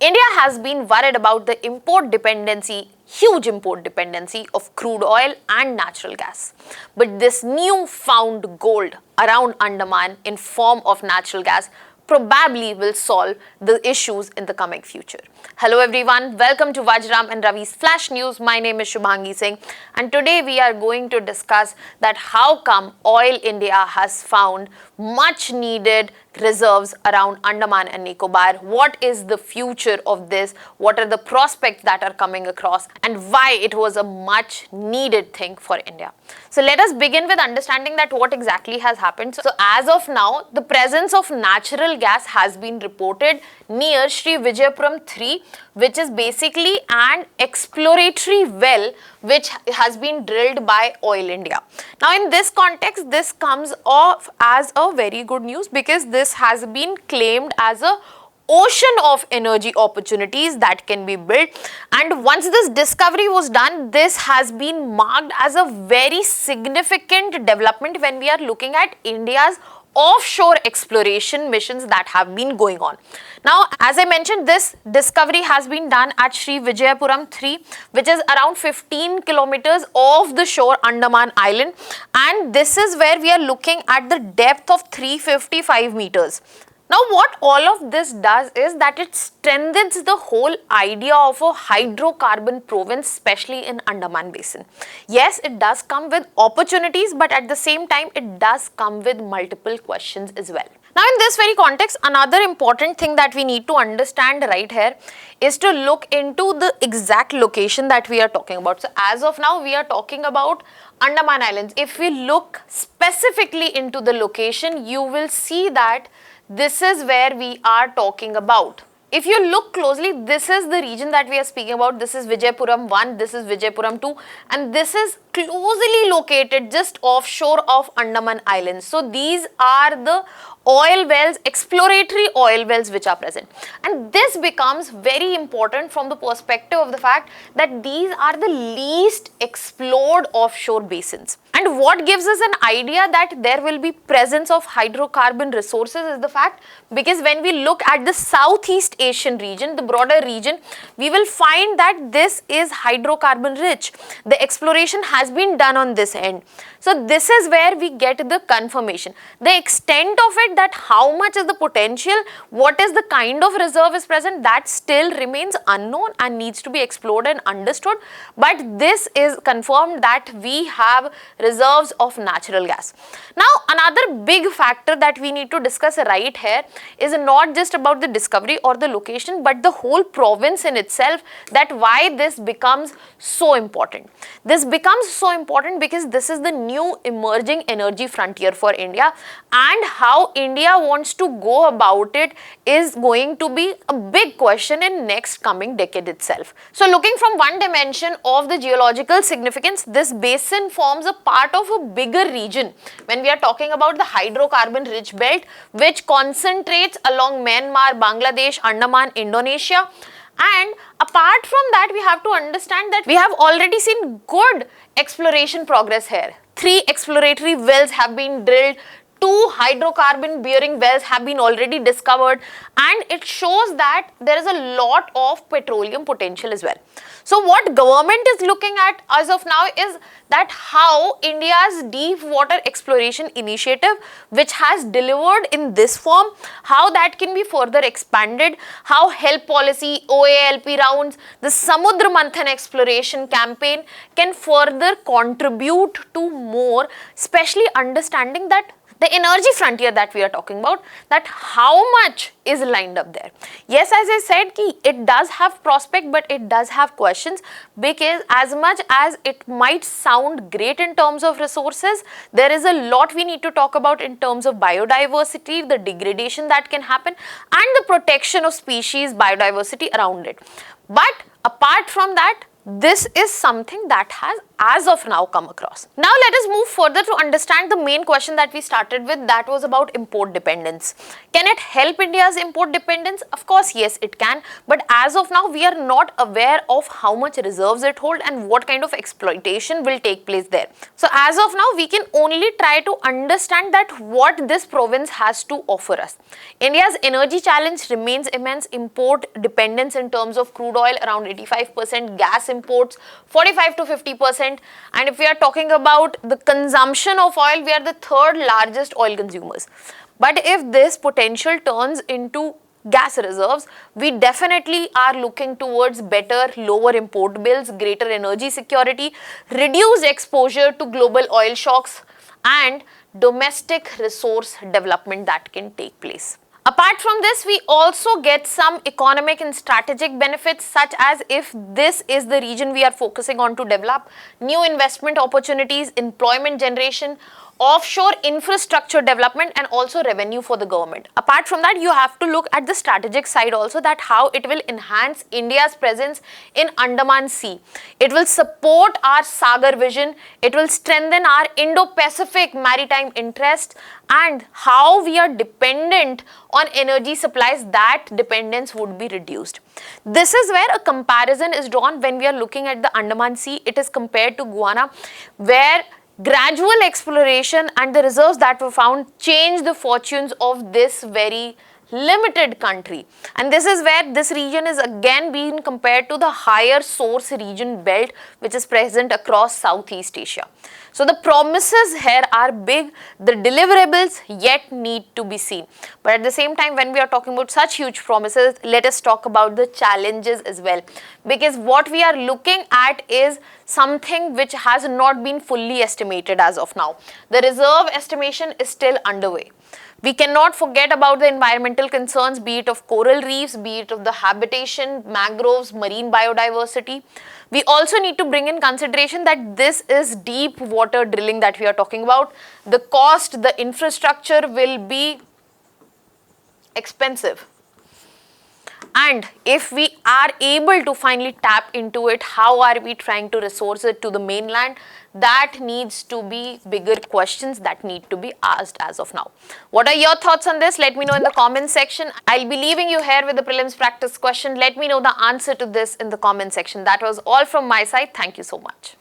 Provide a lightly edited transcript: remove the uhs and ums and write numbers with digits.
India has been worried about the huge import dependency of crude oil and natural gas. But this new found gold around Andaman in form of natural gas probably will solve the issues in the coming future. Hello everyone, welcome to Vajiram and Ravi's Flash News. My name is Shubhangi Singh and today we are going to discuss that how come Oil India has found much needed reserves around Andaman and Nicobar. What is the future of this? What are the prospects that are coming across and why it was a much needed thing for India. So let us begin with understanding that what exactly has happened. So as of now, the presence of natural gas has been reported near Sri Vijayapuram 3, which is basically an exploratory well which has been drilled by Oil India. Now in this context, this comes off as a very good news because this has been claimed as a ocean of energy opportunities that can be built, and once this discovery was done, this has been marked as a very significant development when we are looking at India's offshore exploration missions that have been going on. Now, as I mentioned, this discovery has been done at Sri Vijayapuram 3, which is around 15 kilometers off the shore Andaman Island, and this is where we are looking at the depth of 355 meters. Now, what all of this does is that it strengthens the whole idea of a hydrocarbon province, especially in Andaman Basin. Yes, it does come with opportunities, but at the same time, it does come with multiple questions as well. Now, in this very context, another important thing that we need to understand right here is to look into the exact location that we are talking about. So, as of now, we are talking about Andaman Islands. If we look specifically into the location, you will see that this is where we are talking about. If you look closely, this is the region that we are speaking about. This is Vijayapuram 1, this is Vijayapuram 2, and this is closely located just offshore of Andaman Islands. So these are the oil wells, exploratory oil wells which are present. And this becomes very important from the perspective of the fact that these are the least explored offshore basins. And what gives us an idea that there will be presence of hydrocarbon resources is the fact because when we look at the Southeast Asian region, the broader region, we will find that this is hydrocarbon rich. The exploration has been done on this end. So this is where we get the confirmation. The extent of it, that how much is the potential, what is the kind of reserve is present, that still remains unknown and needs to be explored and understood. But this is confirmed that we have reserves of natural gas. Now another big factor that we need to discuss right here is not just about the discovery or the location, but the whole province in itself, that why this becomes so important. This becomes so important because this is the new emerging energy frontier for India, and how India wants to go about it is going to be a big question in next coming decade itself. So looking from one dimension of the geological significance, this basin forms a part of a bigger region when we are talking about the hydrocarbon rich belt which concentrates along Myanmar, Bangladesh, Andaman, Indonesia. And apart from that, we have to understand that we have already seen good exploration progress here. 3 exploratory wells have been drilled, 2 hydrocarbon bearing wells have been already discovered, and it shows that there is a lot of petroleum potential as well. So what government is looking at as of now is that how India's deep water exploration initiative, which has delivered in this form, how that can be further expanded, how help policy, OALP rounds, the Samudra Manthan exploration campaign can further contribute to more, especially understanding that the energy frontier that we are talking about, that how much is lined up there. Yes, as I said, it does have prospect, but it does have questions, because as much as it might sound great in terms of resources, there is a lot we need to talk about in terms of biodiversity, the degradation that can happen, and the protection of species biodiversity around it. But apart from that, this is something that has as of now come across. Now let us move further to understand the main question that we started with, that was about import dependence. Can it help India's import dependence? Of course, yes, it can. But as of now, we are not aware of how much reserves it holds and what kind of exploitation will take place there. So as of now, we can only try to understand that what this province has to offer us. India's energy challenge remains immense. Import dependence in terms of crude oil around 85%, gas imports 45 to 50%, and if we are talking about the consumption of oil, we are the third largest oil consumers. But if this potential turns into gas reserves, we definitely are looking towards better, lower import bills, greater energy security, reduced exposure to global oil shocks, and domestic resource development that can take place. Apart from this, we also get some economic and strategic benefits, such as if this is the region we are focusing on to develop, new investment opportunities, employment generation, offshore infrastructure development, and also revenue for the government. Apart from that, you have to look at the strategic side also, that how it will enhance India's presence in Andaman Sea. It will support our Sagar vision, it will strengthen our Indo-Pacific maritime interest, and how we are dependent on energy supplies, that dependence would be reduced. This is where a comparison is drawn when we are looking at the Andaman Sea. It is compared to Guyana, where gradual exploration and the reserves that were found changed the fortunes of this very limited country. And this is where this region is again being compared to the higher source region belt, which is present across Southeast Asia. So the promises here are big, the deliverables yet need to be seen. But at the same time, when we are talking about such huge promises, let us talk about the challenges as well. Because what we are looking at is something which has not been fully estimated as of now. The reserve estimation is still underway. We cannot forget about the environmental concerns, be it of coral reefs, be it of the habitation, mangroves, marine biodiversity. We also need to bring in consideration that this is deep water drilling that we are talking about. The cost, the infrastructure will be expensive. And if we are able to finally tap into it, how are we trying to resource it to the mainland? That needs to be bigger questions that need to be asked as of now. What are your thoughts on this? Let me know in the comment section. I'll be leaving you here with the prelims practice question. Let me know the answer to this in the comment section. That was all from my side. Thank you so much.